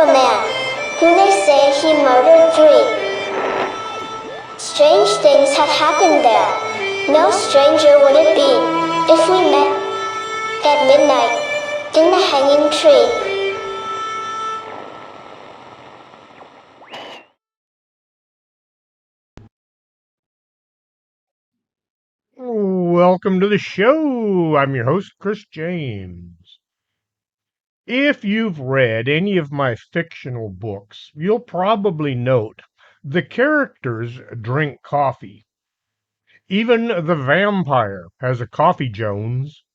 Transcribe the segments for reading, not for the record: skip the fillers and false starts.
a man, who they say he murdered 3. Strange things have happened there. No stranger would it be if we met at midnight in the hanging tree. Welcome to the show. I'm your host, Chris James. If you've read any of my fictional books, you'll probably note the characters drink coffee. Even the vampire has a coffee Jones.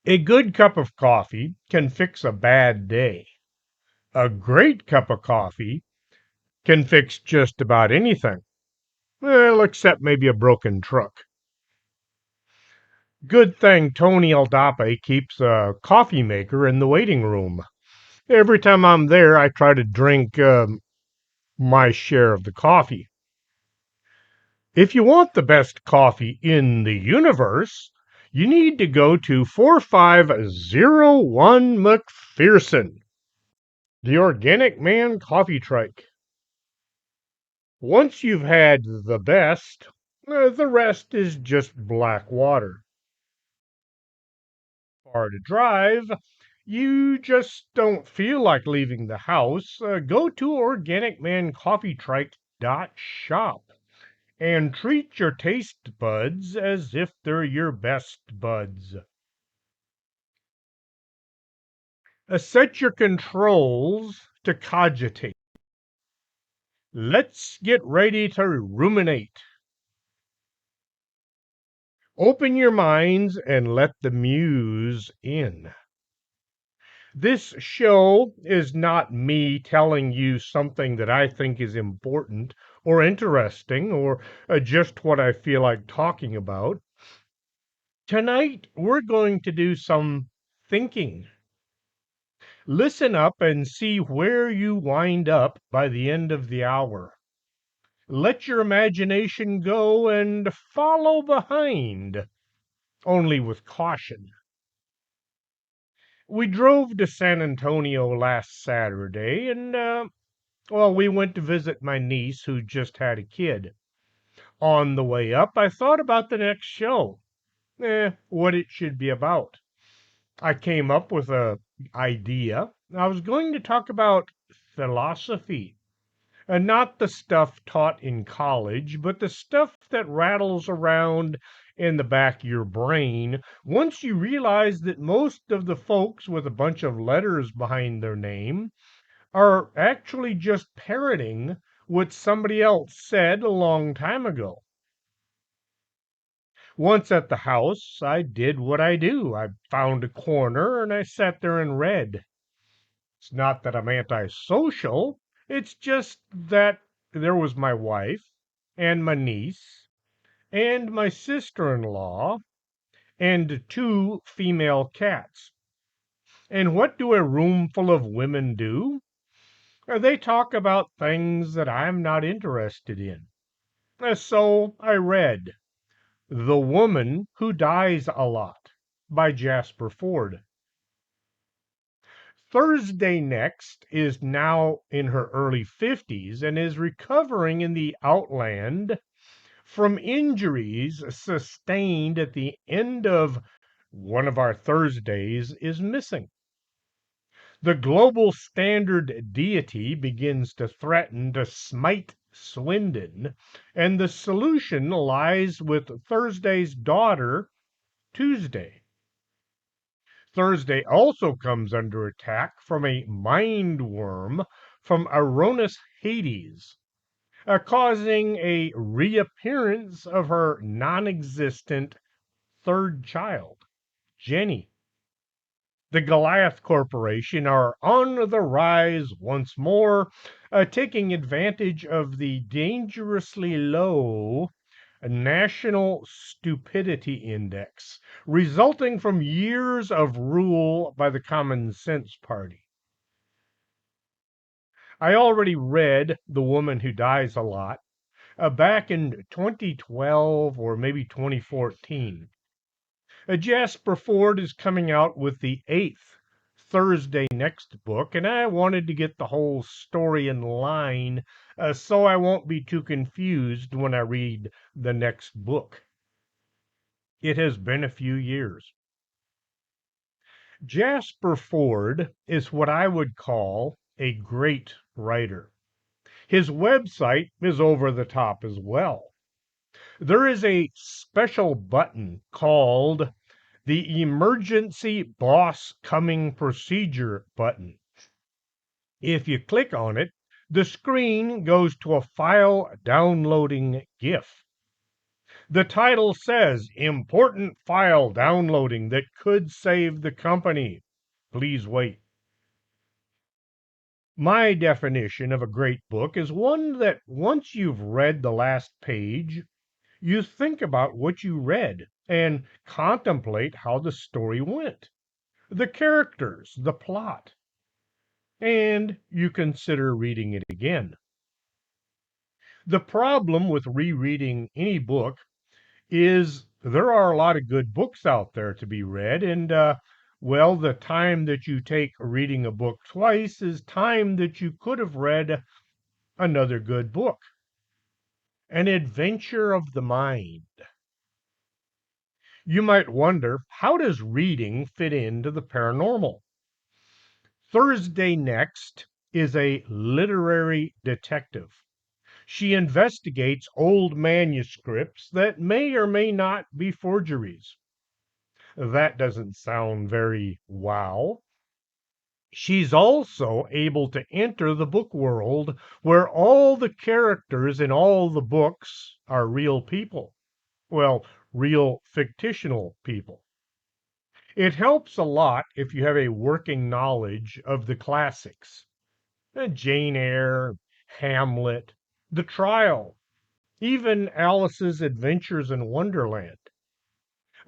A good cup of coffee can fix a bad day. A great cup of coffee can fix just about anything. Well, except maybe a broken truck. Good thing Tony Aldape keeps a coffee maker in the waiting room. Every time I'm there, I try to drink my share of the coffee. If you want the best coffee in the universe, you need to go to 4501 McPherson, the Organic Man Coffee Trike. Once you've had the best, the rest is just black water. Far to drive, you just don't feel like leaving the house, go to organicmancoffeetrike.shop and treat your taste buds as if they're your best buds. Set your controls to cogitate. Let's get ready to ruminate. Open your minds and let the muse in. This show is not me telling you something that I think is important or interesting or just what I feel like talking about. Tonight, we're going to do some thinking. Listen up and see where you wind up by the end of the hour. Let your imagination go and follow behind, only with caution. We drove to San Antonio last Saturday, and we went to visit my niece who just had a kid. On the way up, I thought about the next show, what it should be about. I came up with a idea. I was going to talk about philosophy, and not the stuff taught in college, but the stuff that rattles around in the back of your brain once you realize that most of the folks with a bunch of letters behind their name are actually just parroting what somebody else said a long time ago. Once at the house, I did what I do. I found a corner and I sat there and read. It's not that I'm antisocial, it's just that there was my wife and my niece and my sister-in-law and 2 female cats. And what do a room full of women do? They talk about things that I'm not interested in. So I read The Woman Who Dies a Lot by Jasper Fforde. Thursday Next is now in her early 50s and is recovering in the Outland from injuries sustained at the end of one of our Thursdays is missing. The global standard deity begins to threaten to smite Swindon, and the solution lies with Thursday's daughter, Tuesday. Thursday also comes under attack from a mind worm from Aronis Hades, causing a reappearance of her non existent third child, Jenny. The Goliath Corporation are on the rise once more, taking advantage of the dangerously low National Stupidity Index, resulting from years of rule by the Common Sense Party. I already read The Woman Who Dies a Lot back in 2012 or maybe 2014. Jasper Fforde is coming out with the 8th Thursday Next book, and I wanted to get the whole story in line so I won't be too confused when I read the next book. It has been a few years. Jasper Fforde is what I would call a great writer. His website is over the top as well. There is a special button called the Emergency Boss Coming Procedure button. If you click on it, the screen goes to a file downloading GIF. The title says, "Important file downloading that could save the company. Please wait." My definition of a great book is one that once you've read the last page, you think about what you read and contemplate how the story went, the characters, the plot, and you consider reading it again. The problem with rereading any book is there are a lot of good books out there to be read, and well, the time that you take reading a book twice is time that you could have read another good book. An adventure of the mind. You might wonder, how does reading fit into the paranormal? Thursday Next is a literary detective. She investigates old manuscripts that may or may not be forgeries. That doesn't sound very wow. She's also able to enter the book world where all the characters in all the books are real people. Well, real fictional people. It helps a lot if you have a working knowledge of the classics. Jane Eyre, Hamlet, The Trial, even Alice's Adventures in Wonderland.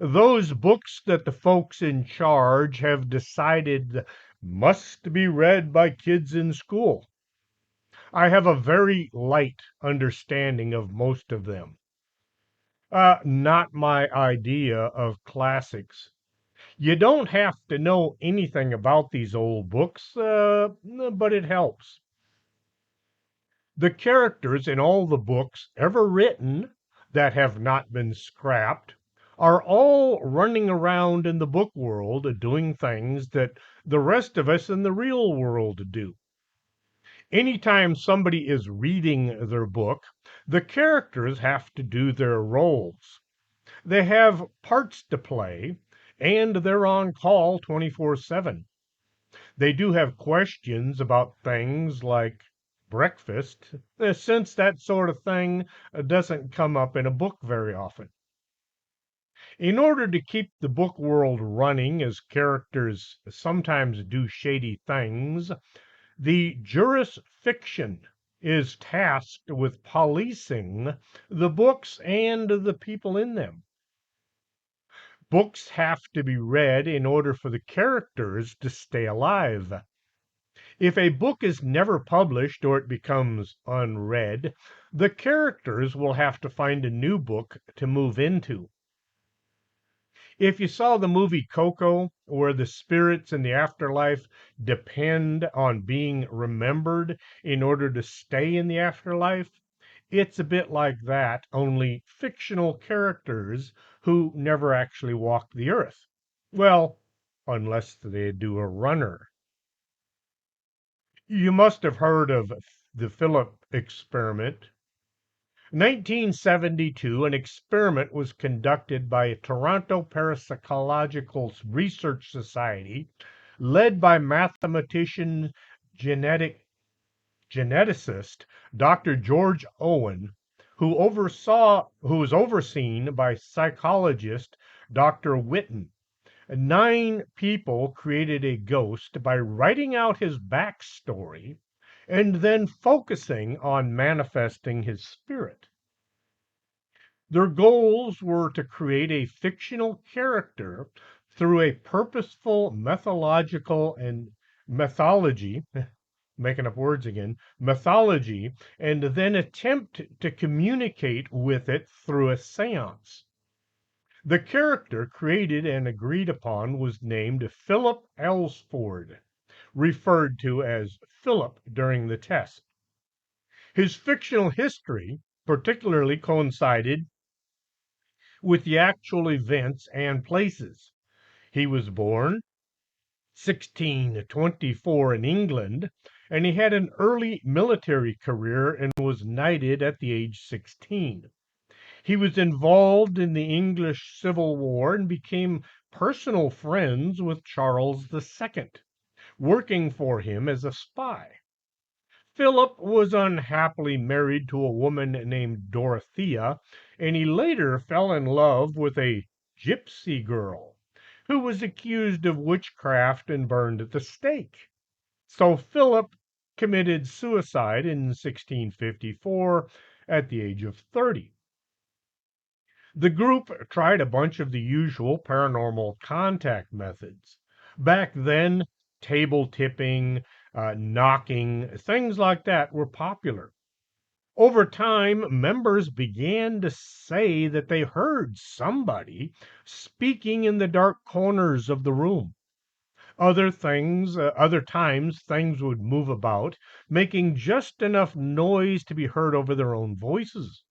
Those books that the folks in charge have decided must be read by kids in school. I have a very light understanding of most of them. Not my idea of classics. You don't have to know anything about these old books, but it helps. The characters in all the books ever written that have not been scrapped are all running around in the book world doing things that the rest of us in the real world do. Anytime somebody is reading their book, the characters have to do their roles. They have parts to play, and they're on call 24/7. They do have questions about things like breakfast, since that sort of thing doesn't come up in a book very often. In order to keep the book world running, as characters sometimes do shady things, the jurisfiction is tasked with policing the books and the people in them. Books have to be read in order for the characters to stay alive. If a book is never published or it becomes unread, the characters will have to find a new book to move into. If you saw the movie Coco, where the spirits in the afterlife depend on being remembered in order to stay in the afterlife, it's a bit like that, only fictional characters who never actually walk the earth. Well, unless they do a runner. You must have heard of the Philip experiment. 1972, an experiment was conducted by a Toronto Parapsychological Research Society led by mathematician geneticist Dr. George Owen, who was overseen by psychologist Dr. Witten. 9 people created a ghost by writing out his backstory and then focusing on manifesting his spirit. Their goals were to create a fictional character through a purposeful mythology, making up words again, mythology, and then attempt to communicate with it through a seance. The character created and agreed upon was named Philip Elsford, referred to as Philip during the test. His fictional history particularly coincided with the actual events and places. He was born 1624 in England, and he had an early military career and was knighted at the age 16. He was involved in the English Civil War and became personal friends with Charles II, working for him as a spy. Philip was unhappily married to a woman named Dorothea, and he later fell in love with a gypsy girl who was accused of witchcraft and burned at the stake. So Philip committed suicide in 1654 at the age of 30. The group tried a bunch of the usual paranormal contact methods. Back then, table tipping, knocking, things like that were popular. Over time, members began to say that they heard somebody speaking in the dark corners of the room. Other times, things would move about, making just enough noise to be heard over their own voices.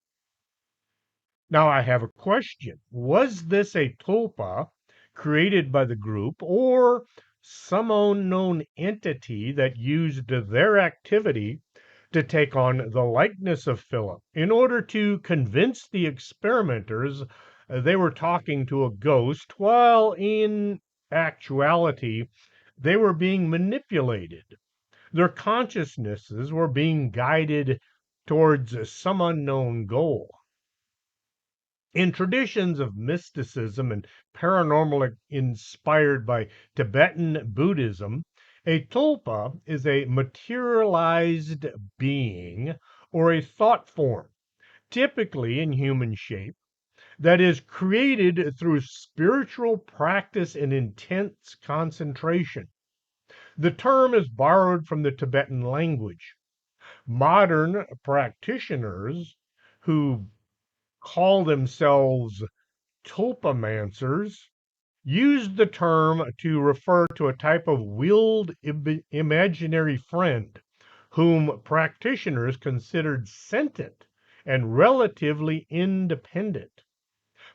Now, I have a question. Was this a tulpa created by the group or some unknown entity that used their activity to take on the likeness of Philip in order to convince the experimenters they were talking to a ghost, while in actuality they were being manipulated? Their consciousnesses were being guided towards some unknown goal. In traditions of mysticism and paranormal inspired by Tibetan Buddhism, a tulpa is a materialized being or a thought form, typically in human shape, that is created through spiritual practice and intense concentration. The term is borrowed from the Tibetan language. Modern practitioners who call themselves tulpamancers used the term to refer to a type of willed imaginary friend whom practitioners considered sentient and relatively independent.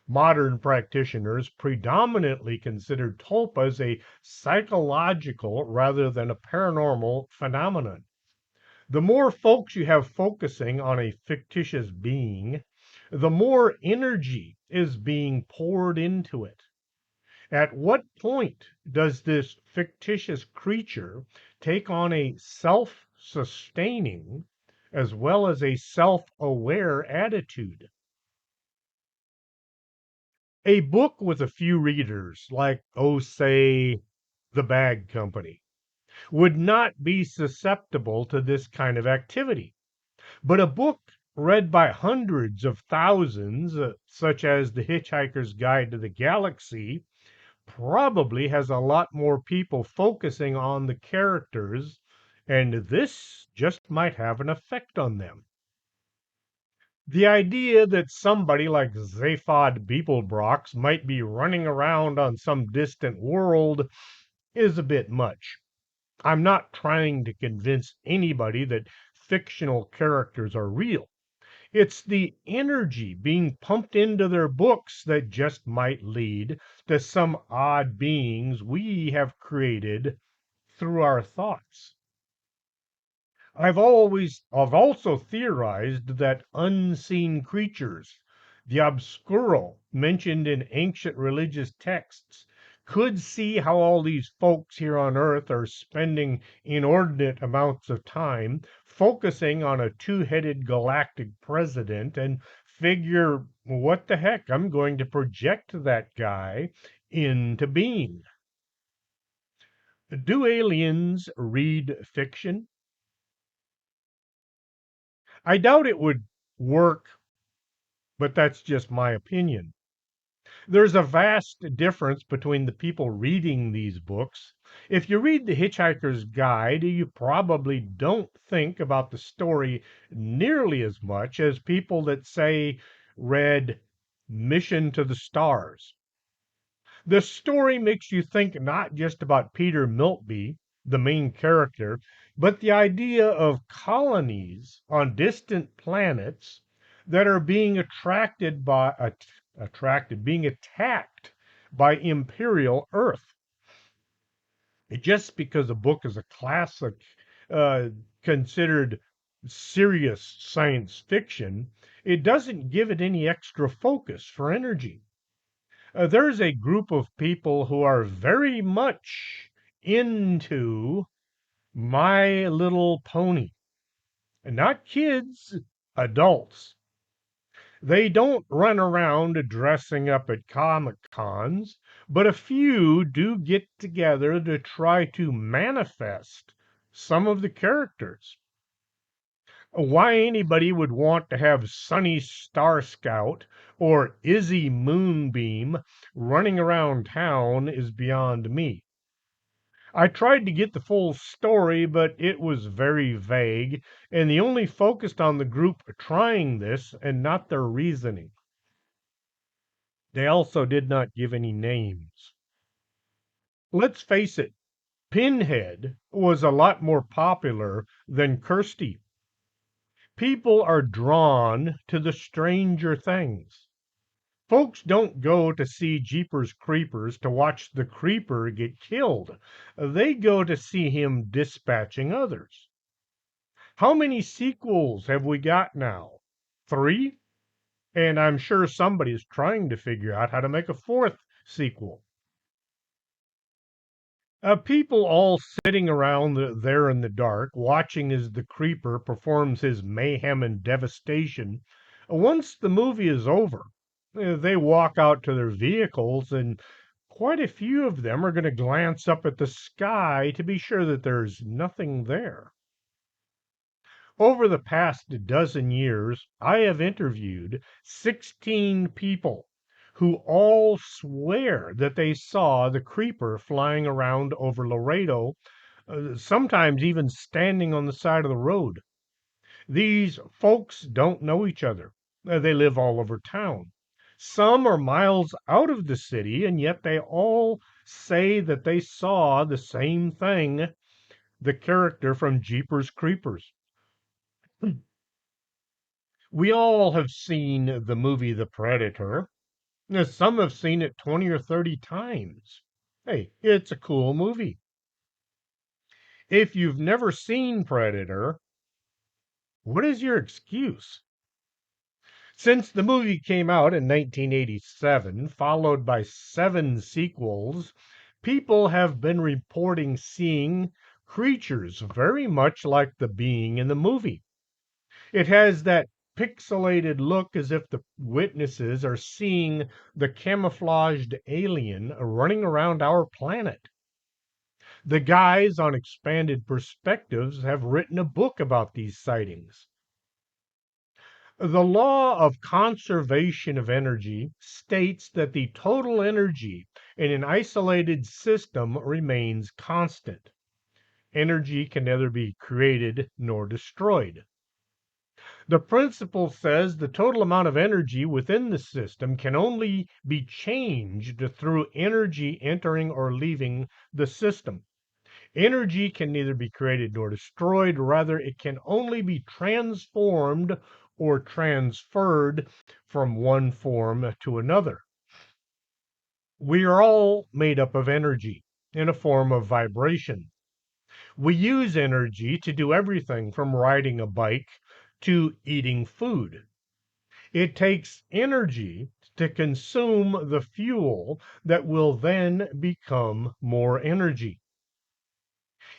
Modern practitioners predominantly consider tulpas a psychological rather than a paranormal phenomenon. The more folks you have focusing on a fictitious being, the more energy is being poured into it. At what point does this fictitious creature take on a self sustaining as well as a self aware attitude? A book with a few readers, like, oh, say, The Bag Company, would not be susceptible to this kind of activity. But a book read by hundreds of thousands, such as The Hitchhiker's Guide to the Galaxy, probably has a lot more people focusing on the characters, and this just might have an effect on them. The idea that somebody like Zaphod Beeblebrox might be running around on some distant world is a bit much. I'm not trying to convince anybody that fictional characters are real. It's the energy being pumped into their books that just might lead to some odd beings we have created through our thoughts. I've also theorized that unseen creatures, the obscuro mentioned in ancient religious texts, could see how all these folks here on Earth are spending inordinate amounts of time focusing on a two-headed galactic president and figure, what the heck, I'm going to project that guy into being. Do aliens read fiction? I doubt it would work, but that's just my opinion. There's a vast difference between the people reading these books. If you read The Hitchhiker's Guide, you probably don't think about the story nearly as much as people that, say, read Mission to the Stars. The story makes you think not just about Peter Miltby, the main character, but the idea of colonies on distant planets that are being being attacked by Imperial Earth. Just because a book is a classic, uh, considered serious science fiction, it doesn't give it any extra focus for energy. There's a group of people who are very much into My Little Pony. Not kids, adults. They don't run around dressing up at Comic Cons, but a few do get together to try to manifest some of the characters. Why anybody would want to have Sunny Star Scout or Izzy Moonbeam running around town is beyond me. I tried to get the full story, but it was very vague, and they only focused on the group trying this and not their reasoning. They also did not give any names. Let's face it, Pinhead was a lot more popular than Kirsty. People are drawn to the Stranger Things. Folks don't go to see Jeepers Creepers to watch the creeper get killed. They go to see him dispatching others. How many sequels have we got now? 3? And I'm sure somebody's trying to figure out how to make a 4th sequel. People all sitting around there in the dark, watching as the creeper performs his mayhem and devastation. Once the movie is over, they walk out to their vehicles, and quite a few of them are going to glance up at the sky to be sure that there's nothing there. Over the past dozen years, I have interviewed 16 people who all swear that they saw the creeper flying around over Laredo, sometimes even standing on the side of the road. These folks don't know each other. They live all over town. Some are miles out of the city, and yet they all say that they saw the same thing, the character from Jeepers Creepers. We all have seen the movie The Predator. Some have seen it 20 or 30 times. Hey, it's a cool movie. If you've never seen Predator, what is your excuse? Since the movie came out in 1987, followed by 7 sequels, people have been reporting seeing creatures very much like the being in the movie. It has that pixelated look as if the witnesses are seeing the camouflaged alien running around our planet. The guys on Expanded Perspectives have written a book about these sightings. The law of conservation of energy states that the total energy in an isolated system remains constant. Energy can neither be created nor destroyed. The principle says the total amount of energy within the system can only be changed through energy entering or leaving the system. Energy can neither be created nor destroyed, rather, it can only be transformed or transferred from one form to another. We are all made up of energy in a form of vibration. We use energy to do everything from riding a bike to eating food. It takes energy to consume the fuel that will then become more energy.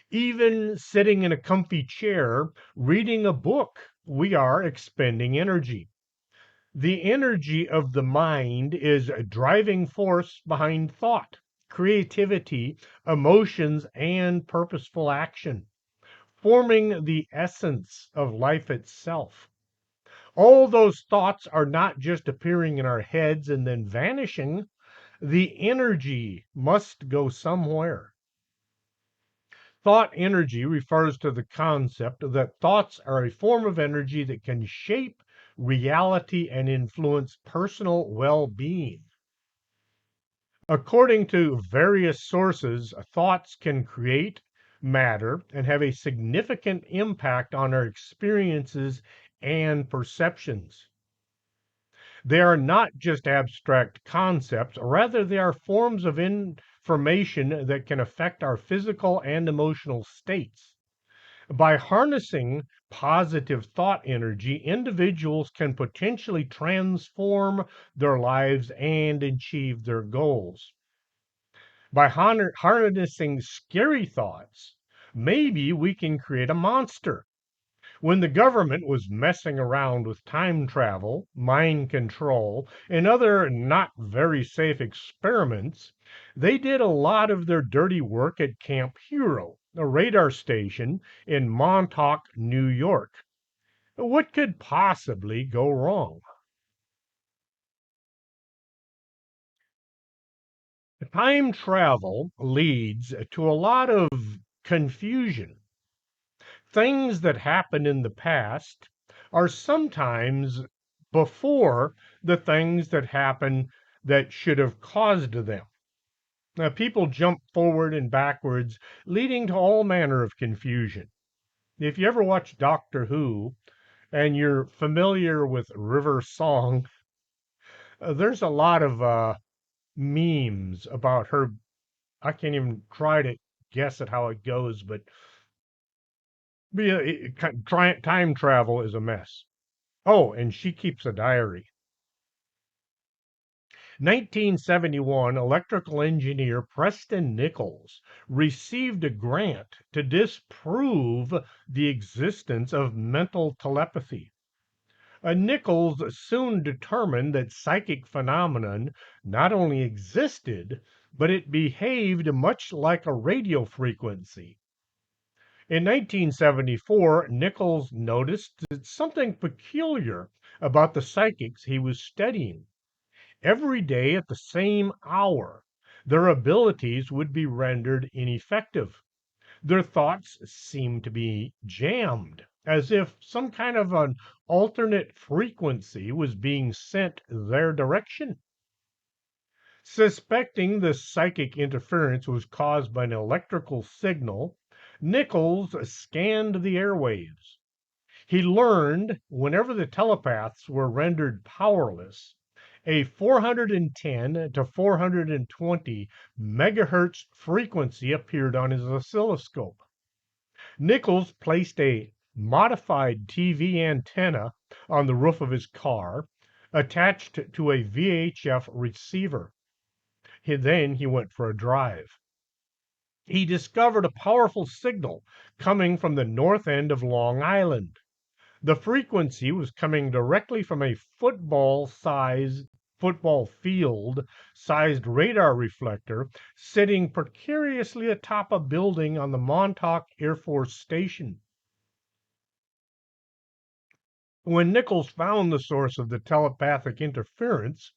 Even sitting in a comfy chair, reading a book, we are expending energy. The energy of the mind is a driving force behind thought, creativity, emotions, and purposeful action, forming the essence of life itself. All those thoughts are not just appearing in our heads and then vanishing. The energy must go somewhere. Thought energy refers to the concept that thoughts are a form of energy that can shape, reality and influence personal well being. According to various sources, thoughts can create matter and have a significant impact on our experiences and perceptions. They are not just abstract concepts, rather, they are forms of information that can affect our physical and emotional states. By harnessing positive thought energy, individuals can potentially transform their lives and achieve their goals. By harnessing scary thoughts, maybe we can create a monster. When the government was messing around with time travel, mind control, and other not very safe experiments, they did a lot of their dirty work at Camp Hero, a radar station in Montauk, New York. What could possibly go wrong? Time travel leads to a lot of confusion. Things that happen in the past are sometimes before the things that happen that should have caused them. Now, people jump forward and backwards, leading to all manner of confusion. If you ever watch Doctor Who and you're familiar with River Song, there's a lot of memes about her. I can't even try to guess at how it goes, but time travel is a mess. Oh, and she keeps a diary. 1971, electrical engineer Preston Nichols received a grant to disprove the existence of mental telepathy. Nichols soon determined that psychic phenomenon not only existed, but it behaved much like a radio frequency. In 1974, Nichols noticed something peculiar about the psychics he was studying. Every day at the same hour, their abilities would be rendered ineffective. Their thoughts seemed to be jammed, as if some kind of an alternate frequency was being sent their direction. Suspecting the psychic interference was caused by an electrical signal, Nichols scanned the airwaves. He learned whenever the telepaths were rendered powerless, a 410 to 420 megahertz frequency appeared on his oscilloscope. Nichols placed a modified TV antenna on the roof of his car, attached to a VHF receiver. Then he went for a drive. He discovered a powerful signal coming from the north end of Long Island. The frequency was coming directly from a football field sized radar reflector sitting precariously atop a building on the Montauk Air Force Station. When Nichols found the source of the telepathic interference,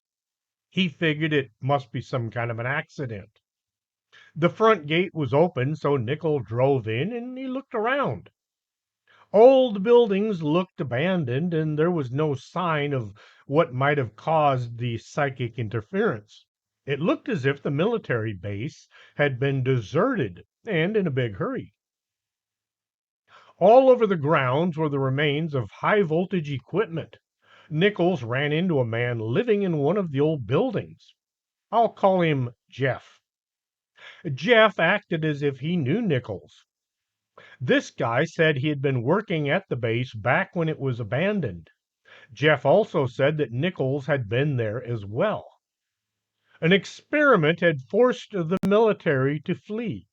he figured it must be some kind of an accident. The front gate was open, so Nichols drove in and he looked around. Old buildings looked abandoned, and there was no sign of what might have caused the psychic interference. It looked as if the military base had been deserted and in a big hurry. All over the grounds were the remains of high voltage equipment. Nichols ran into a man living in one of the old buildings. I'll call him Jeff. Jeff acted as if he knew Nichols. This guy said he had been working at the base back when it was abandoned. Jeff also said that Nichols had been there as well. An experiment had forced the military to flee.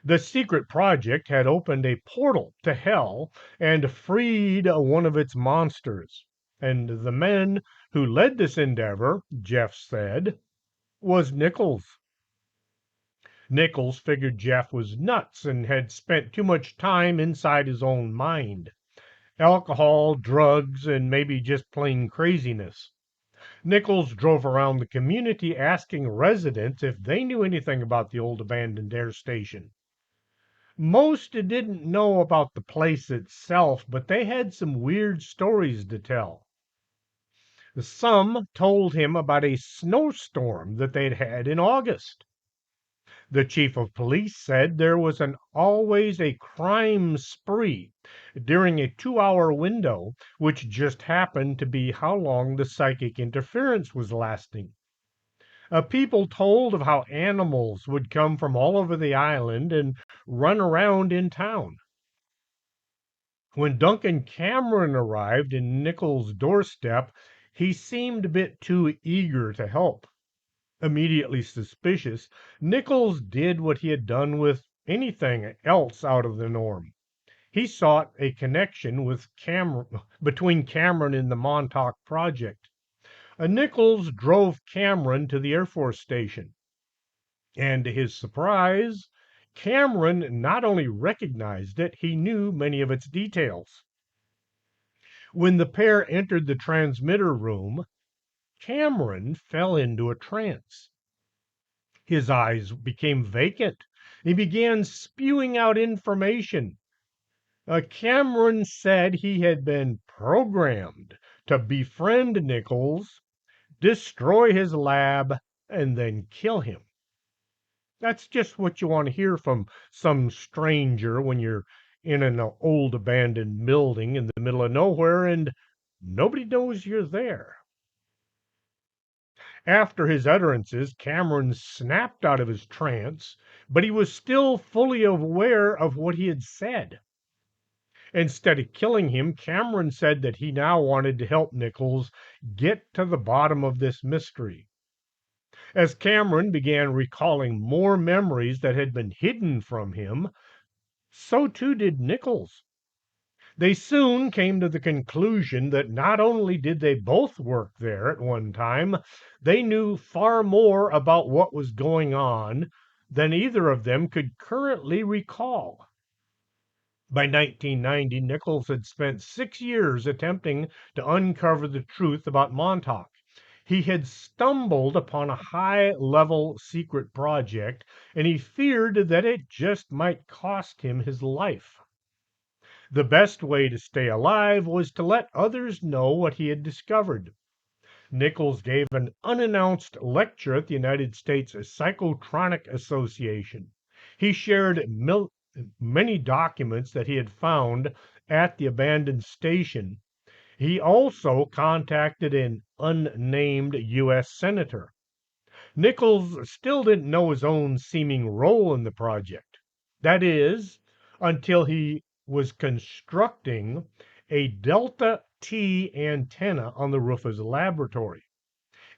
The secret project had opened a portal to hell and freed one of its monsters. And the man who led this endeavor, Jeff said, was Nichols. Nichols figured Jeff was nuts and had spent too much time inside his own mind. Alcohol, drugs, and maybe just plain craziness. Nichols drove around the community asking residents if they knew anything about the old abandoned air station. Most didn't know about the place itself, but they had some weird stories to tell. Some told him about a snowstorm that they'd had in August. The chief of police said there was always a crime spree during a 2-hour window, which just happened to be how long the psychic interference was lasting. People told of how animals would come from all over the island and run around in town. When Duncan Cameron arrived in Nichols' doorstep, he seemed a bit too eager to help. Immediately suspicious, Nichols did what he had done with anything else out of the norm. He sought a connection between Cameron and the Montauk project. Nichols drove Cameron to the Air Force Station, and to his surprise, Cameron not only recognized it, he knew many of its details. When the pair entered the transmitter room, Cameron fell into a trance. His eyes became vacant. He began spewing out information. Cameron said he had been programmed to befriend Nichols, destroy his lab, and then kill him. That's just what you want to hear from some stranger when you're in an old abandoned building in the middle of nowhere and nobody knows you're there. After his utterances, Cameron snapped out of his trance, but he was still fully aware of what he had said. Instead of killing him, Cameron said that he now wanted to help Nichols get to the bottom of this mystery. As Cameron began recalling more memories that had been hidden from him, so too did Nichols. They soon came to the conclusion that not only did they both work there at one time, they knew far more about what was going on than either of them could currently recall. By 1990, Nichols had spent 6 years attempting to uncover the truth about Montauk. He had stumbled upon a high-level secret project, and he feared that it just might cost him his life. The best way to stay alive was to let others know what he had discovered. Nichols gave an unannounced lecture at the United States Psychotronic Association. He shared many documents that he had found at the abandoned station. He also contacted an unnamed U.S. senator. Nichols still didn't know his own seeming role in the project. That is, until he was constructing a Delta T antenna on the roof of his laboratory.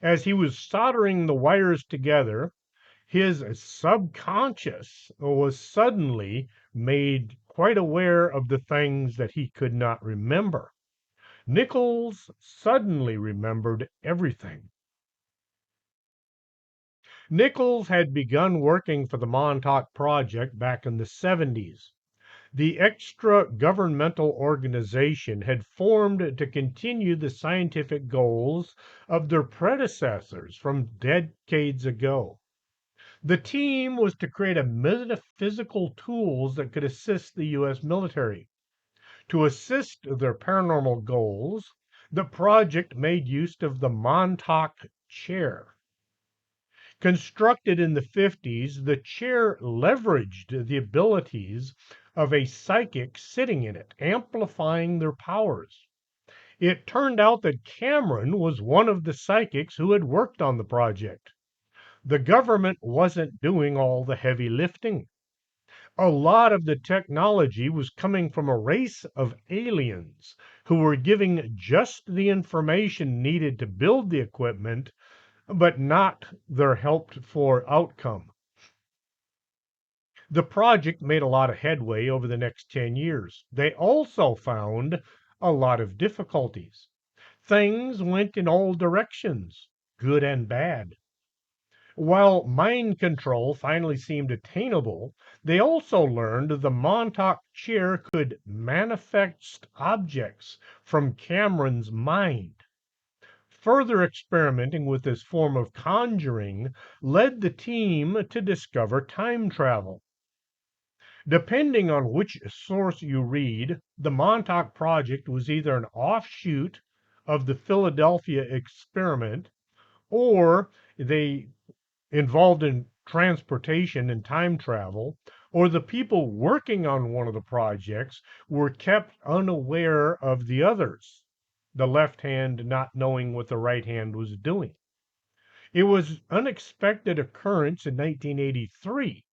As he was soldering the wires together, his subconscious was suddenly made quite aware of the things that he could not remember. Nichols suddenly remembered everything. Nichols had begun working for the Montauk Project back in the 70s. The extra-governmental organization had formed to continue the scientific goals of their predecessors from decades ago. The team was to create metaphysical tools that could assist the U.S. military. To assist their paranormal goals, the project made use of the Montauk chair. Constructed in the 50s, the chair leveraged the abilities of a psychic sitting in it, amplifying their powers. It turned out that Cameron was one of the psychics who had worked on the project. The government wasn't doing all the heavy lifting. A lot of the technology was coming from a race of aliens who were giving just the information needed to build the equipment, but not their helped for outcome. The project made a lot of headway over the next 10 years. They also found a lot of difficulties. Things went in all directions, good and bad. While mind control finally seemed attainable, they also learned the Montauk chair could manifest objects from Cameron's mind. Further experimenting with this form of conjuring led the team to discover time travel. Depending on which source you read, the Montauk Project was either an offshoot of the Philadelphia experiment, or they involved in transportation and time travel, or the people working on one of the projects were kept unaware of the others, the left hand not knowing what the right hand was doing. It was an unexpected occurrence in 1983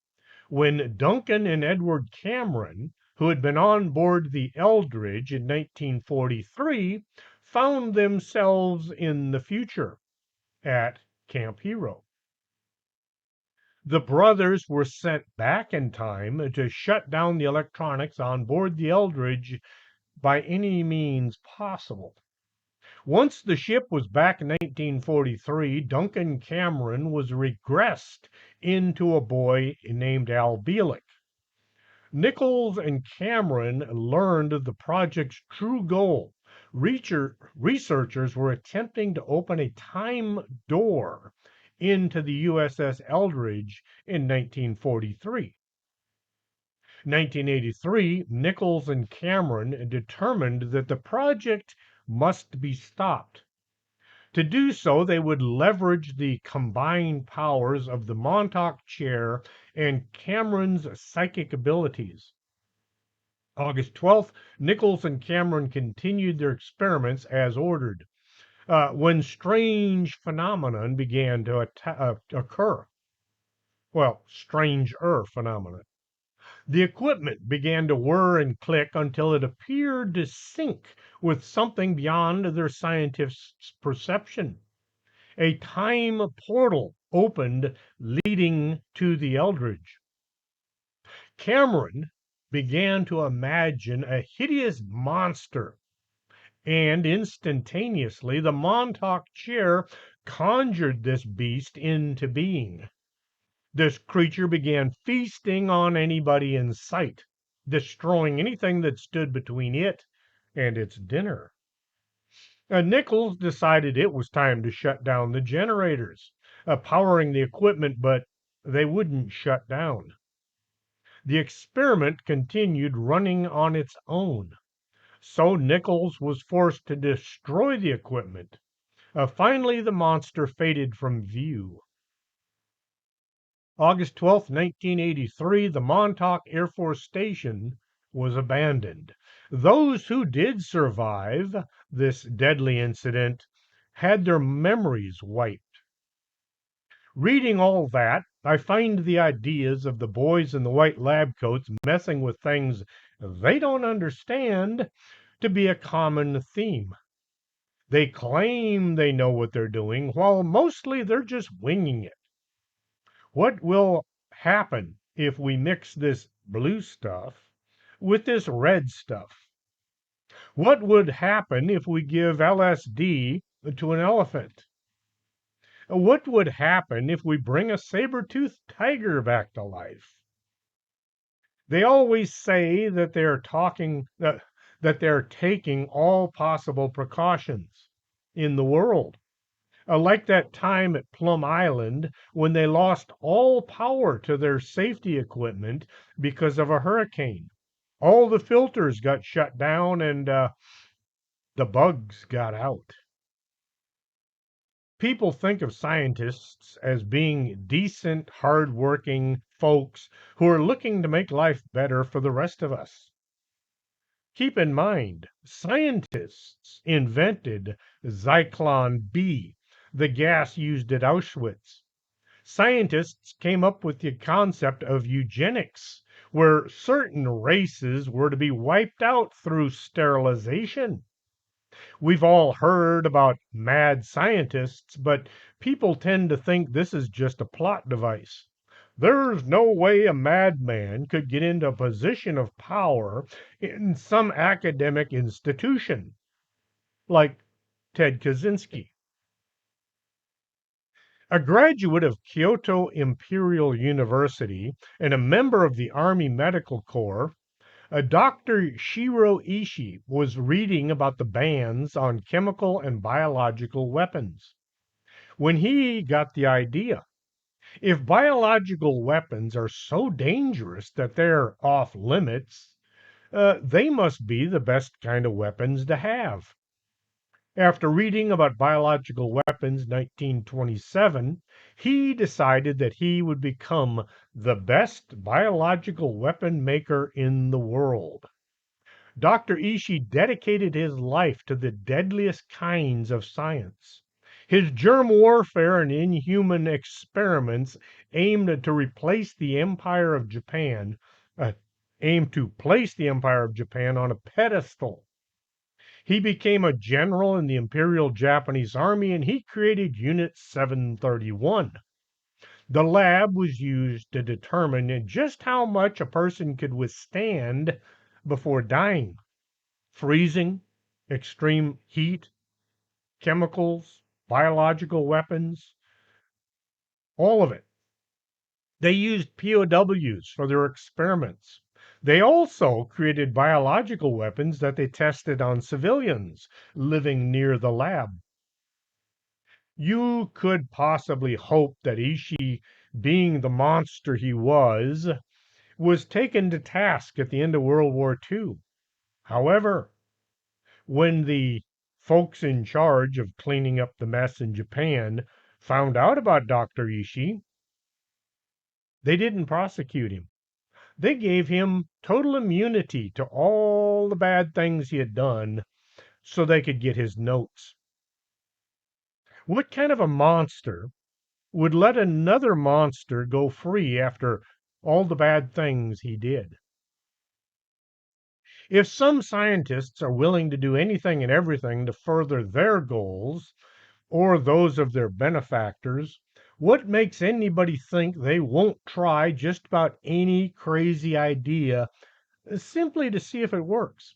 when Duncan and Edward Cameron, who had been on board the Eldridge in 1943, found themselves in the future at Camp Hero. The brothers were sent back in time to shut down the electronics on board the Eldridge by any means possible. Once the ship was back in 1943, Duncan Cameron was regressed into a boy named Al Bielek. Nichols and Cameron learned of the project's true goal. Researchers were attempting to open a time door into the USS Eldridge in 1943. 1983, Nichols and Cameron determined that the project must be stopped. To do so, they would leverage the combined powers of the Montauk chair and Cameron's psychic abilities. August 12th, Nichols and Cameron continued their experiments as ordered, when strange phenomenon began to occur. Well, stranger phenomenon. The equipment began to whir and click until it appeared to sync with something beyond their scientists' perception. A time portal opened leading to the Eldridge. Cameron began to imagine a hideous monster, and instantaneously the Montauk chair conjured this beast into being. This creature began feasting on anybody in sight, destroying anything that stood between it and its dinner. Nichols decided it was time to shut down the generators, powering the equipment, but they wouldn't shut down. The experiment continued running on its own, so Nichols was forced to destroy the equipment. Finally, the monster faded from view. August 12, 1983, the Montauk Air Force Station was abandoned. Those who did survive this deadly incident had their memories wiped. Reading all that, I find the ideas of the boys in the white lab coats messing with things they don't understand to be a common theme. They claim they know what they're doing, while mostly they're just winging it. What will happen if we mix this blue stuff with this red stuff? What would happen if we give LSD to an elephant? What would happen if we bring a saber-toothed tiger back to life? They always say that they're taking all possible precautions in the world. Like that time at Plum Island when they lost all power to their safety equipment because of a hurricane. All the filters got shut down and the bugs got out. People think of scientists as being decent, hardworking folks who are looking to make life better for the rest of us. Keep in mind, scientists invented Zyklon B, the gas used at Auschwitz. Scientists came up with the concept of eugenics, where certain races were to be wiped out through sterilization. We've all heard about mad scientists, but people tend to think this is just a plot device. There's no way a madman could get into a position of power in some academic institution, like Ted Kaczynski. A graduate of Kyoto Imperial University and a member of the Army Medical Corps, Dr. Shiro Ishii was reading about the bans on chemical and biological weapons when he got the idea. If biological weapons are so dangerous that they're off limits, they must be the best kind of weapons to have. After reading about biological weapons 1927, he decided that he would become the best biological weapon maker in the world. Dr. Ishii dedicated his life to the deadliest kinds of science. His germ warfare and inhuman experiments aimed to replace the Empire of Japan, uh, aimed to place the Empire of Japan on a pedestal. He became a general in the Imperial Japanese Army and he created Unit 731. The lab was used to determine just how much a person could withstand before dying. Freezing, extreme heat, chemicals, biological weapons, all of it. They used POWs for their experiments. They also created biological weapons that they tested on civilians living near the lab. You could possibly hope that Ishii, being the monster he was taken to task at the end of World War II. However, when the folks in charge of cleaning up the mess in Japan found out about Dr. Ishii, they didn't prosecute him. They gave him total immunity to all the bad things he had done so they could get his notes. What kind of a monster would let another monster go free after all the bad things he did? If some scientists are willing to do anything and everything to further their goals or those of their benefactors, what makes anybody think they won't try just about any crazy idea simply to see if it works?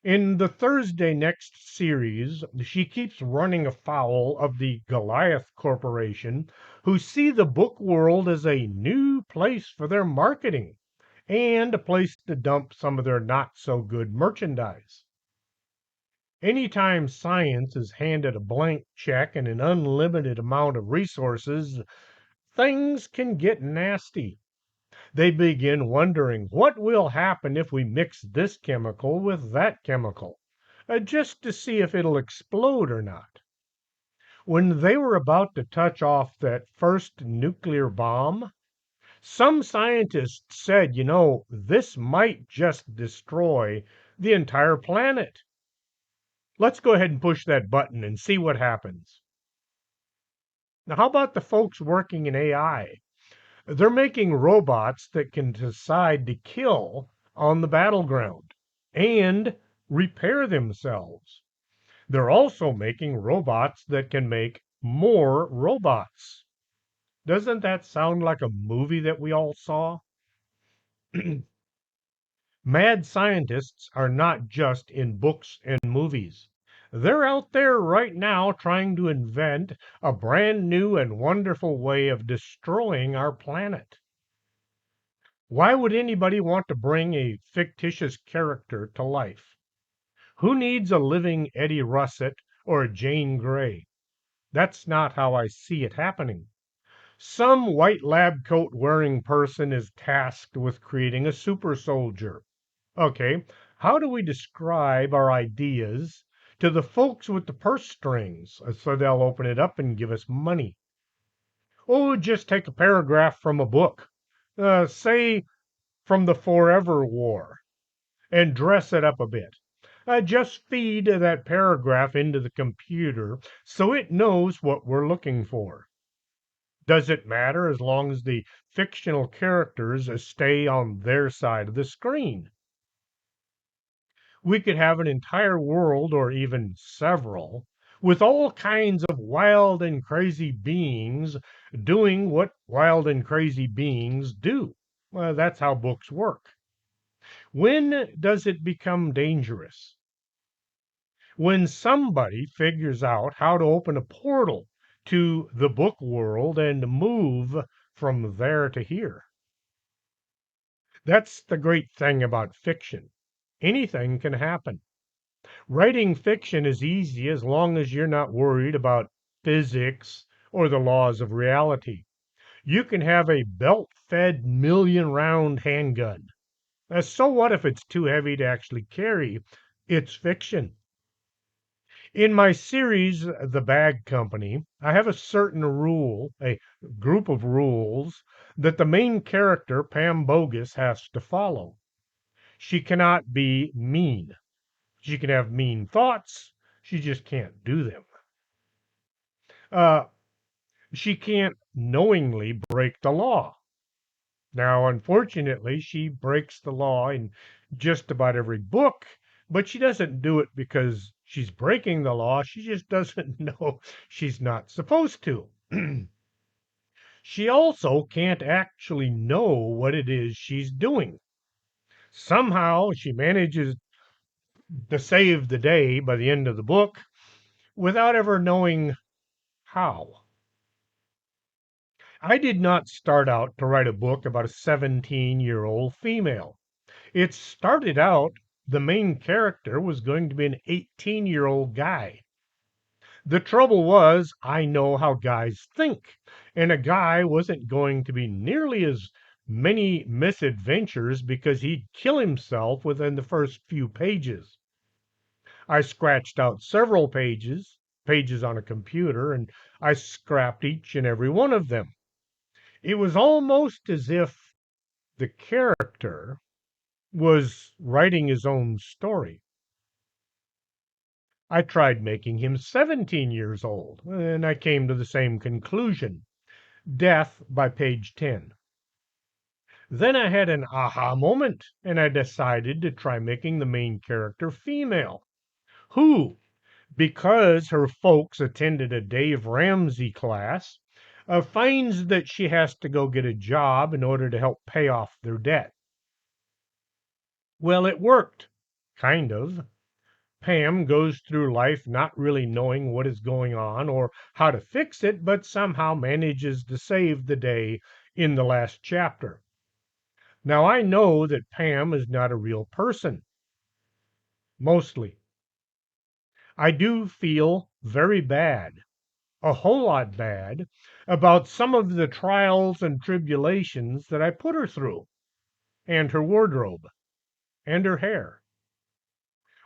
In the Thursday Next series, she keeps running afoul of the Goliath Corporation, who see the book world as a new place for their marketing and a place to dump some of their not so good merchandise. Anytime science is handed a blank check and an unlimited amount of resources, things can get nasty. They begin wondering what will happen if we mix this chemical with that chemical, just to see if it'll explode or not. When they were about to touch off that first nuclear bomb, some scientists said, this might just destroy the entire planet. Let's go ahead and push that button and see what happens. Now, how about the folks working in AI? They're making robots that can decide to kill on the battleground and repair themselves. They're also making robots that can make more robots. Doesn't that sound like a movie that we all saw? Mad scientists are not just in books and movies. They're out there right now trying to invent a brand new and wonderful way of destroying our planet. Why would anybody want to bring a fictitious character to life? Who needs a living Eddie Russett or Jane Grey? That's not how I see it happening. Some white lab coat wearing person is tasked with creating a super soldier. Okay, how do we describe our ideas to the folks with the purse strings so they'll open it up and give us money? Oh, just take a paragraph from a book, say from the Forever War, and dress it up a bit. Just feed that paragraph into the computer so it knows what we're looking for. Does it matter as long as the fictional characters stay on their side of the screen? We could have an entire world, or even several, with all kinds of wild and crazy beings doing what wild and crazy beings do. Well, that's how books work. When does it become dangerous? When somebody figures out how to open a portal to the book world and move from there to here. That's the great thing about fiction. Anything can happen. Writing fiction is easy as long as you're not worried about physics or the laws of reality. You can have a belt-fed million-round handgun. So what if it's too heavy to actually carry? It's fiction. In my series, The Bag Company, I have a certain rule, a group of rules, that the main character, Pam Bogus, has to follow. She cannot be mean. She can have mean thoughts. She just can't do them. Uh, she can't knowingly break the law. Now, unfortunately, she breaks the law in just about every book, but she doesn't do it because she's breaking the law. She just doesn't know she's not supposed to. She also can't actually know what it is she's doing. Somehow she manages to save the day by the end of the book without ever knowing how. I did not start out to write a book about a 17-year-old female. It started out the main character was going to be an 18-year-old guy. The trouble was, I know how guys think, and a guy wasn't going to be nearly as many misadventures because he'd kill himself within the first few pages. I scratched out several pages on a computer, and I scrapped each and every one of them. It was almost as if the character was writing his own story. I tried making him 17 years old, and I came to the same conclusion. Death by page 10. Then I had an aha moment, and I decided to try making the main character female, who, because her folks attended a Dave Ramsey class, finds that she has to go get a job in order to help pay off their debt. Well, it worked. Kind of. Pam goes through life not really knowing what is going on or how to fix it, but somehow manages to save the day in the last chapter. Now, I know that Pam is not a real person, mostly. I do feel very bad, a whole lot bad, about some of the trials and tribulations that I put her through, and her wardrobe, and her hair.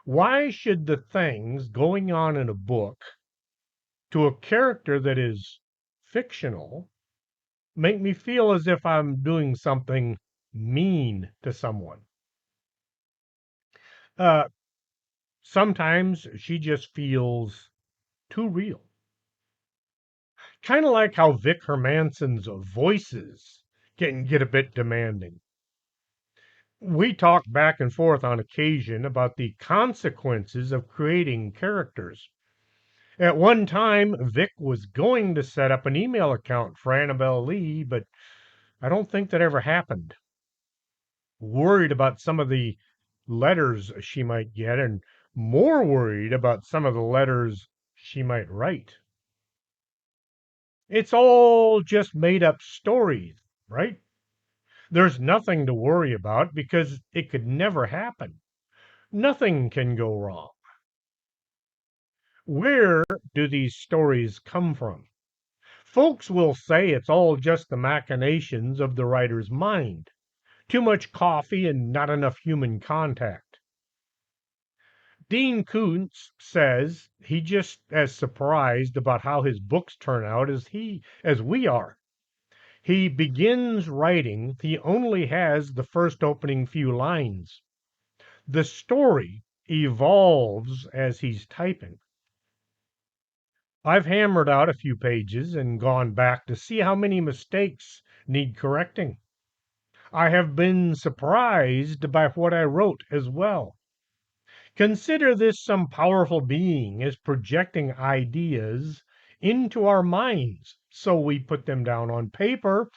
Why should the things going on in a book to a character that is fictional make me feel as if I'm doing something mean to someone? Uh, Sometimes she just feels too real. Kind of like how Vic Hermanson's voices can get a bit demanding. We talk back and forth on occasion about the consequences of creating characters. At one time, Vic was going to set up an email account for Annabelle Lee, but I don't think that ever happened. Worried about some of the letters she might get, and more worried about some of the letters she might write. It's all just made up stories, right? There's nothing to worry about because it could never happen. Nothing can go wrong. Where do these stories come from? Folks will say it's all just the machinations of the writer's mind. Too much coffee and not enough human contact. Dean Koontz says he just as surprised about how his books turn out as we are. He begins writing, he only has the first opening few lines. The story evolves as he's typing. I've hammered out a few pages and gone back to see how many mistakes need correcting. I have been surprised by what I wrote as well. Consider this some powerful being is projecting ideas into our minds. So we put them down on paper.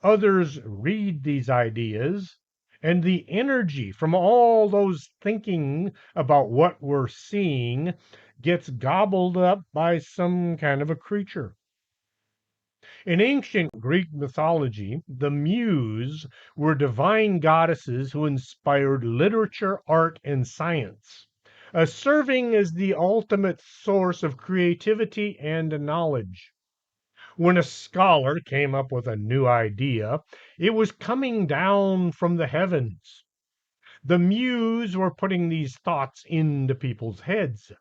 Others read these ideas, and the energy from all those thinking about what we're seeing gets gobbled up by some kind of a creature. In ancient Greek mythology, the Muse were divine goddesses who inspired literature, art, and science, serving as the ultimate source of creativity and knowledge. When a scholar came up with a new idea, it was coming down from the heavens. The muse were putting these thoughts into people's heads.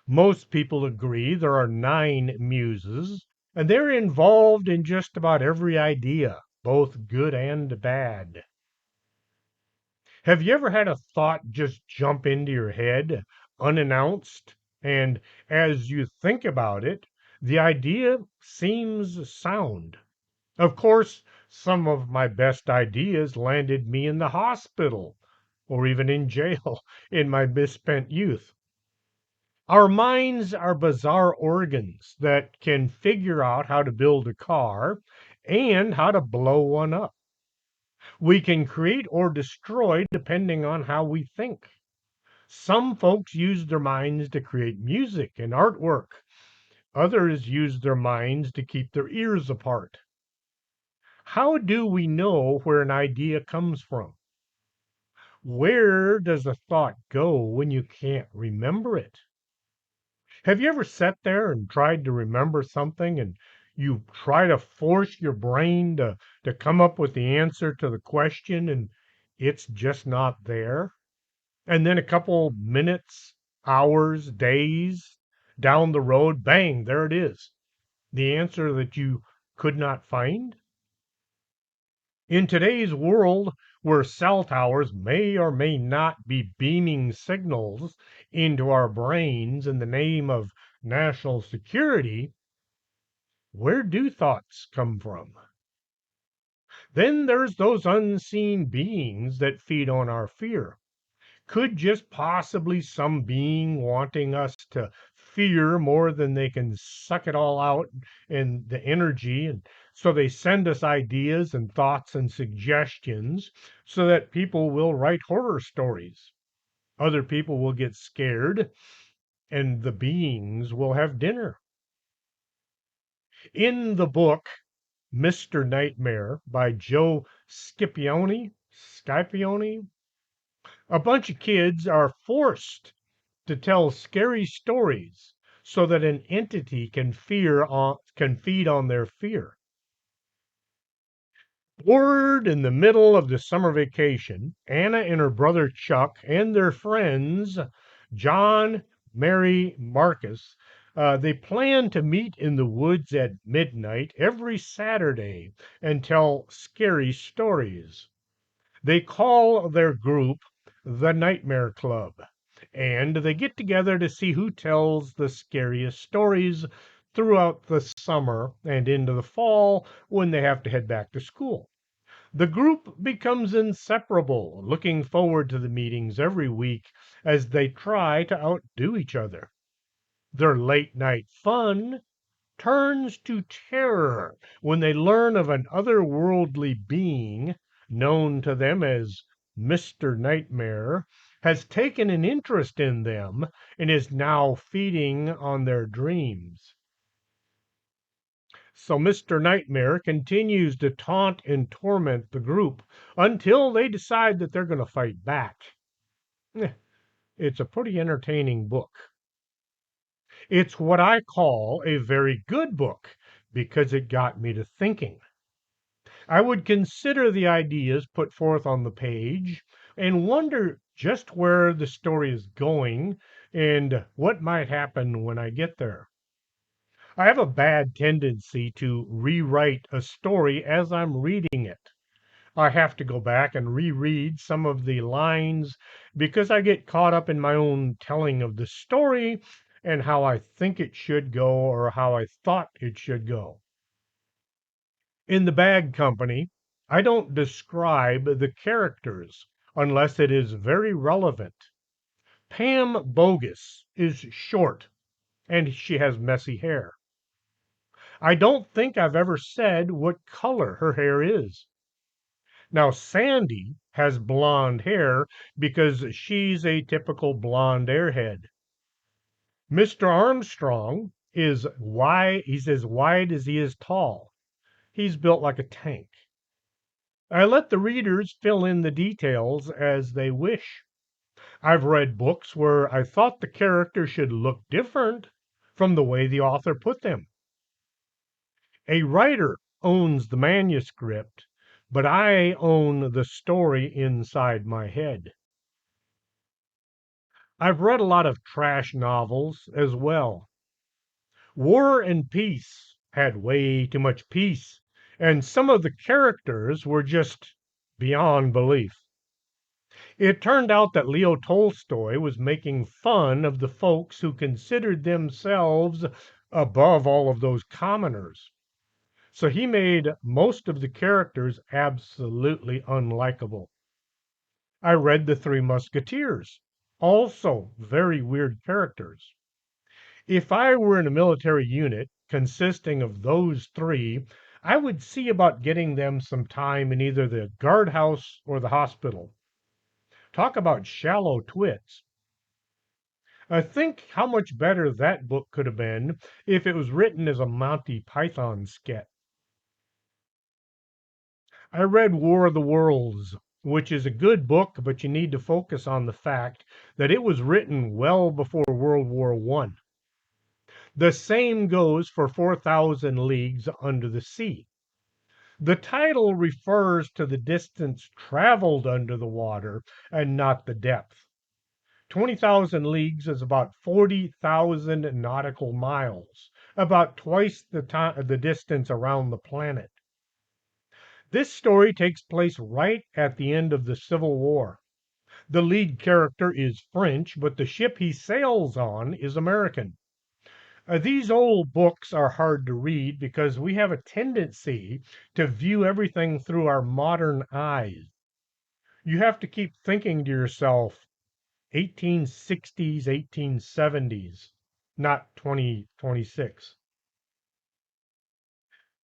Most people agree there are 9 muses, and they're involved in just about every idea, both good and bad. Have you ever had a thought just jump into your head unannounced? And as you think about it, the idea seems sound. Of course, some of my best ideas landed me in the hospital or even in jail in my misspent youth. Our minds are bizarre organs that can figure out how to build a car and how to blow one up. We can create or destroy depending on how we think. Some folks use their minds to create music and artwork. Others use their minds to keep their ears apart. How do we know where an idea comes from? Where does a thought go when you can't remember it? Have you ever sat there and tried to remember something and you try to force your brain to come up with the answer to the question and it's just not there? And then a couple minutes, hours, days down the road, bang, there it is. The answer that you could not find? In today's world, where cell towers may or may not be beaming signals into our brains in the name of national security, where do thoughts come from? Then there's those unseen beings that feed on our fear. Could just possibly some being wanting us to fear more than they can suck it all out and the energy, and so they send us ideas and thoughts and suggestions so that people will write horror stories. Other people will get scared and the beings will have dinner. In the book Mr. Nightmare by Joe Scipione, a bunch of kids are forced to tell scary stories so that an entity can feed on their fear. Bored in the middle of the summer vacation, Anna and her brother Chuck and their friends John, Mary, Marcus, they plan to meet in the woods at midnight every Saturday and tell scary stories. They call their group the Nightmare Club, and they get together to see who tells the scariest stories throughout the summer and into the fall when they have to head back to school. The group becomes inseparable, looking forward to the meetings every week as they try to outdo each other. Their late night fun turns to terror when they learn of an otherworldly being known to them as Mr. Nightmare has taken an interest in them and is now feeding on their dreams. So Mr. Nightmare continues to taunt and torment the group until they decide that they're going to fight back. It's a pretty entertaining book. It's what I call a very good book because it got me to thinking. I would consider the ideas put forth on the page and wonder just where the story is going and what might happen when I get there. I have a bad tendency to rewrite a story as I'm reading it. I have to go back and reread some of the lines because I get caught up in my own telling of the story and how I think it should go or how I thought it should go. In the Bag Company, I don't describe the characters unless it is very relevant. Pam Bogus is short and she has messy hair. I don't think I've ever said what color her hair is. Now, Sandy has blonde hair because she's a typical blonde airhead. Mr. Armstrong is wide, he's as wide as he is tall. He's built like a tank. I let the readers fill in the details as they wish. I've read books where I thought the character should look different from the way the author put them. A writer owns the manuscript, but I own the story inside my head. I've read a lot of trash novels as well. War and Peace had way too much peace, and some of the characters were just beyond belief. It turned out that Leo Tolstoy was making fun of the folks who considered themselves above all of those commoners. So he made most of the characters absolutely unlikable. I read The Three Musketeers, also very weird characters. If I were in a military unit consisting of those three, I would see about getting them some time in either the guardhouse or the hospital. Talk about shallow twits. I think how much better that book could have been if it was written as a Monty Python sketch. I read War of the Worlds, which is a good book, but you need to focus on the fact that it was written well before World War I. The same goes for 4,000 Leagues Under the Sea. The title refers to the distance traveled under the water and not the depth. 20,000 leagues is about 40,000 nautical miles, about twice the distance around the planet. This story takes place right at the end of the Civil War. The lead character is French, but the ship he sails on is American. These old books are hard to read because we have a tendency to view everything through our modern eyes. You have to keep thinking to yourself, 1860s, 1870s, not 2026.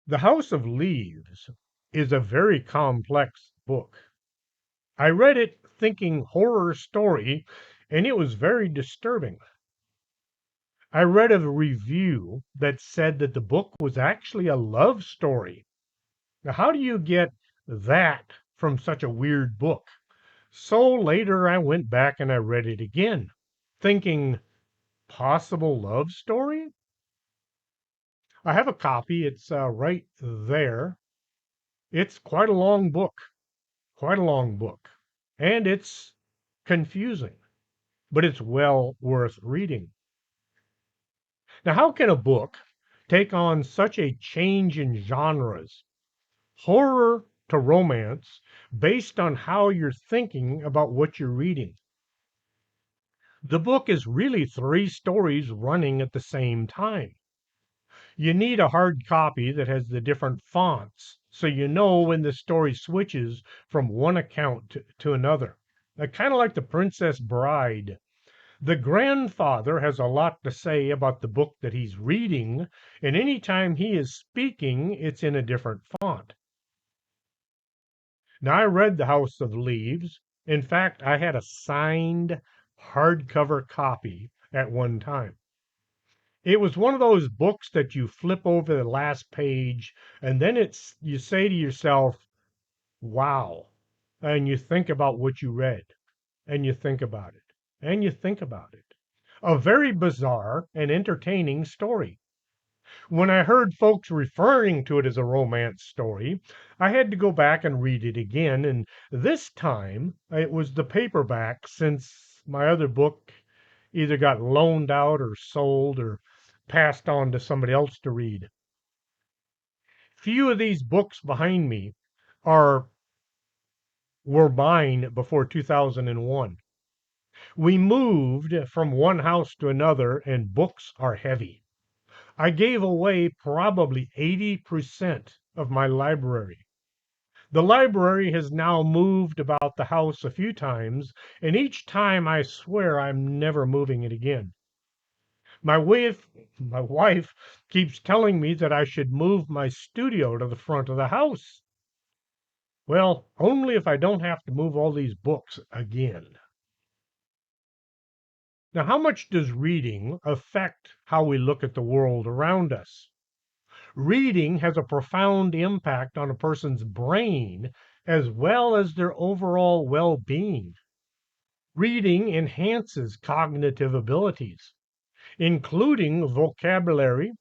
The House of Leaves is a very complex book. I read it thinking horror story, and it was very disturbing. I read a review that said that the book was actually a love story. Now, how do you get that from such a weird book? So later I went back and I read it again, thinking, possible love story? I have a copy. It's right there. It's quite a long book, quite a long book. And it's confusing, but it's well worth reading. Now, how can a book take on such a change in genres, horror to romance, based on how you're thinking about what you're reading? The book is really three stories running at the same time. You need a hard copy that has the different fonts so you know when the story switches from one account to another. Kind of like The Princess Bride. The grandfather has a lot to say about the book that he's reading, and anytime he is speaking, it's in a different font. Now, I read The House of Leaves. In fact, I had a signed hardcover copy at one time. It was one of those books that you flip over the last page and then you say to yourself, wow. And you think about what you read and you think about it and you think about it. A very bizarre and entertaining story. When I heard folks referring to it as a romance story, I had to go back and read it again. And this time it was the paperback, since my other book either got loaned out or sold or passed on to somebody else to read. Few of these books behind me are were mine before 2001. We moved from one house to another and books are heavy. I gave away probably 80% of my library. The library has now moved about the house a few times, and each time I swear I'm never moving it again. My wife keeps telling me that I should move my studio to the front of the house. Well, only if I don't have to move all these books again. Now, how much does reading affect how we look at the world around us? Reading has a profound impact on a person's brain as well as their overall well-being. Reading enhances cognitive abilities, including vocabulary,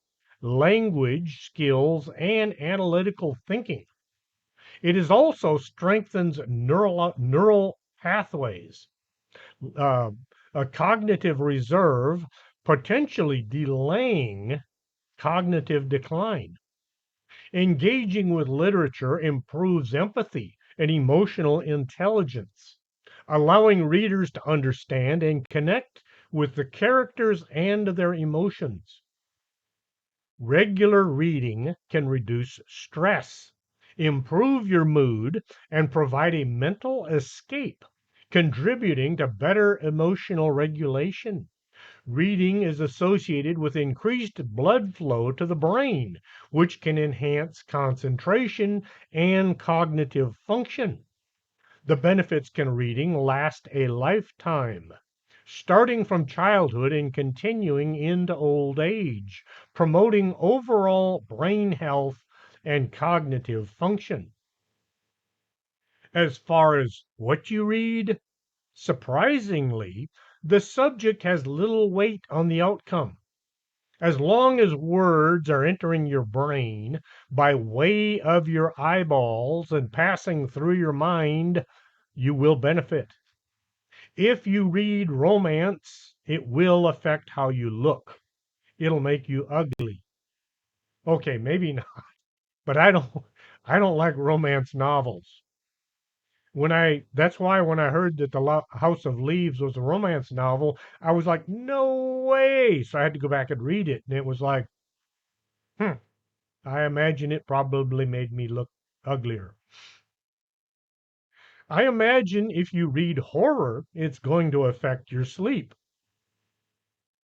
language skills, and analytical thinking. It is also strengthens neural pathways, uh, a cognitive reserve, potentially delaying cognitive decline. Engaging with literature improves empathy and emotional intelligence, allowing readers to understand and connect with the characters and their emotions. Regular reading can reduce stress, improve your mood, and provide a mental escape, contributing to better emotional regulation. Reading is associated with increased blood flow to the brain, which can enhance concentration and cognitive function. The benefits can reading last a lifetime, starting from childhood and continuing into old age, promoting overall brain health and cognitive function. As far as what you read, surprisingly, the subject has little weight on the outcome. As long as words are entering your brain by way of your eyeballs and passing through your mind, you will benefit. If you read romance, it will affect how you look. It'll make you ugly. Okay, maybe not, but I don't like romance novels. That's why when I heard that the House of Leaves was a romance novel, I was like, no way. So I had to go back and read it, and it was like, hmm, I imagine it probably made me look uglier. I imagine if you read horror, it's going to affect your sleep.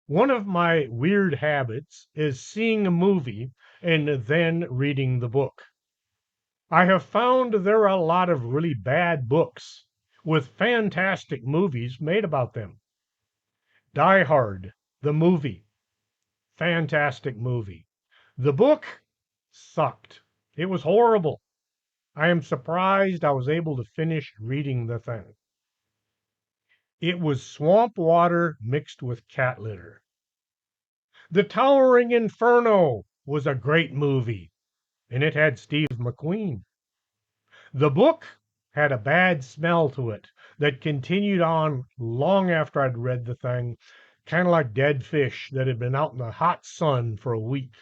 One of my weird habits is seeing a movie and then reading the book. I have found there are a lot of really bad books with fantastic movies made about them. Die Hard, the movie, fantastic movie. The book sucked. It was horrible. I am surprised I was able to finish reading the thing. It was swamp water mixed with cat litter. The Towering Inferno was a great movie, and it had Steve McQueen. The book had a bad smell to it that continued on long after I'd read the thing, kind of like dead fish that had been out in the hot sun for a week.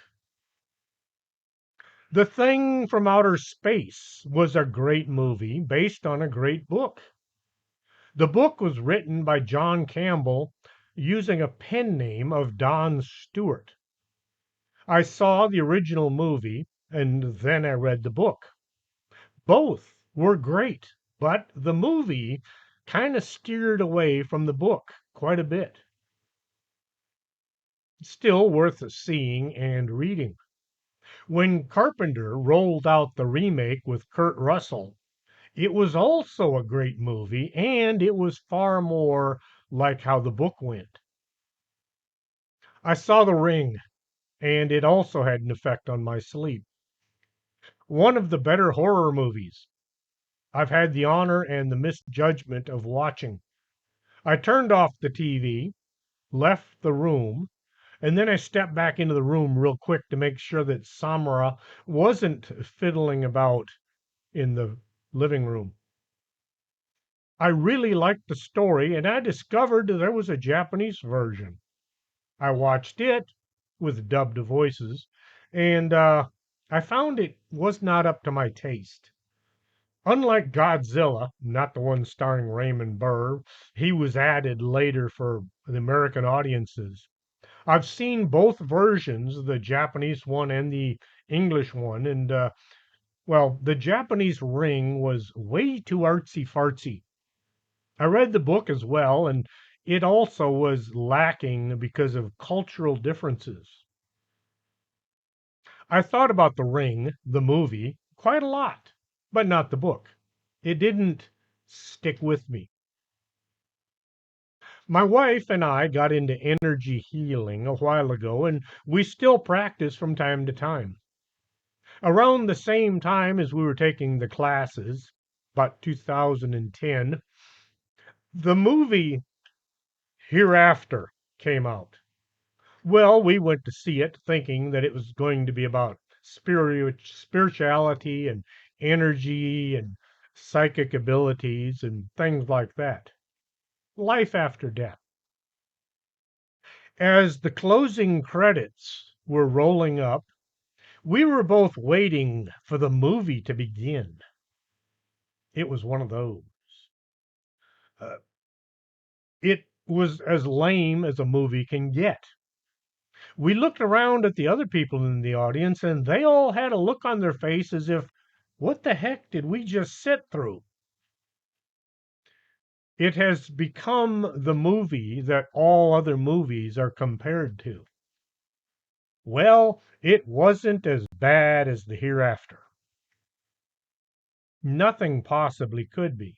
The Thing from Outer Space was a great movie based on a great book. The book was written by John Campbell using a pen name of Don Stewart. I saw the original movie and then I read the book. Both were great, but the movie kind of steered away from the book quite a bit. Still worth seeing and reading. When Carpenter rolled out the remake with Kurt Russell, it was also a great movie, and it was far more like how the book went. I saw The Ring, and it also had an effect on my sleep. One of the better horror movies I've had the honor and the misjudgment of watching. I turned off the TV, left the room, and then I stepped back into the room real quick to make sure that Samara wasn't fiddling about in the living room. I really liked the story, and I discovered there was a Japanese version. I watched it with dubbed voices, and I found it was not up to my taste. Unlike Godzilla, not the one starring Raymond Burr, he was added later for the American audiences. I've seen both versions, the Japanese one and the English one, and well, the Japanese Ring was way too artsy fartsy. I read the book as well, and it also was lacking because of cultural differences. I thought about The Ring, the movie, quite a lot, but not the book. It didn't stick with me. My wife and I got into energy healing a while ago, and we still practice from time to time. Around the same time as we were taking the classes, about 2010, the movie Hereafter came out. Well, we went to see it thinking that it was going to be about spirituality and energy and psychic abilities and things like that. Life after death. As the closing credits were rolling up, we were both waiting for the movie to begin. It was one of those. Uh, it was as lame as a movie can get. We looked around at the other people in the audience, and they all had a look on their face as if, what the heck did we just sit through? It has become the movie that all other movies are compared to. Well, it wasn't as bad as the hereafter. Nothing possibly could be.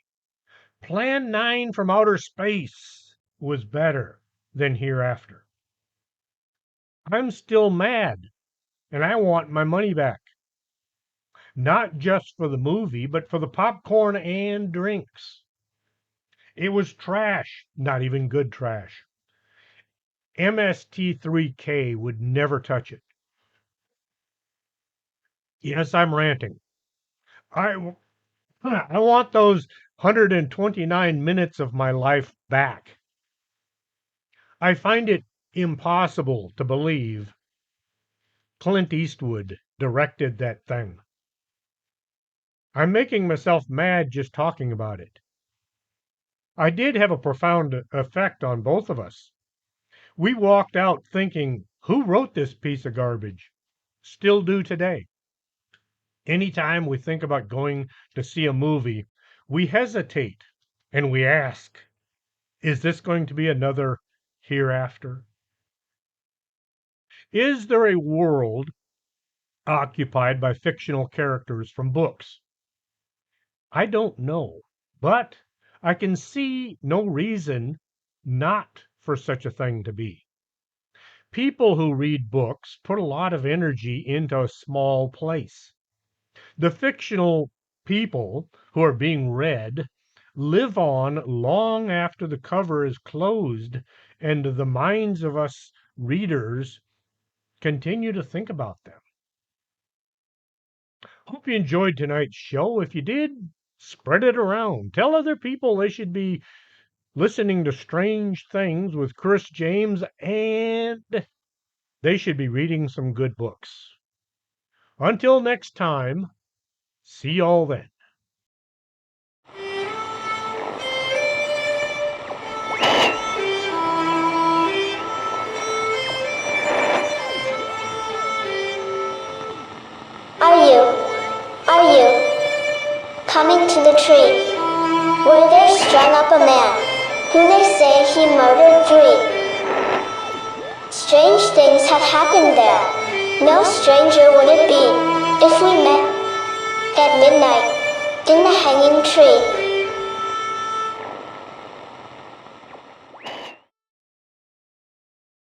Plan 9 from Outer Space was better than hereafter. I'm still mad, and I want my money back. Not just for the movie, but for the popcorn and drinks. It was trash, not even good trash. MST3K would never touch it. Yes, I'm ranting. I, I want those 129 minutes of my life back. I find it impossible to believe Clint Eastwood directed that thing. I'm making myself mad just talking about it. I did have a profound effect on both of us. We walked out thinking, who wrote this piece of garbage? Still do today. Anytime we think about going to see a movie, we hesitate and we ask, is this going to be another hereafter? Is there a world occupied by fictional characters from books? I don't know, but I can see no reason not for such a thing to be. People who read books put a lot of energy into a small place. The fictional people who are being read live on long after the cover is closed, and the minds of us readers continue to think about them. Hope you enjoyed tonight's show. If you did, spread it around. Tell other people they should be listening to Strange Things with Chris James, and they should be reading some good books. Until next time, see y'all then. Are you coming to the tree where there strung up a man who they say he murdered 3? Strange things have happened there. No stranger would it be if we met at midnight in the hanging tree.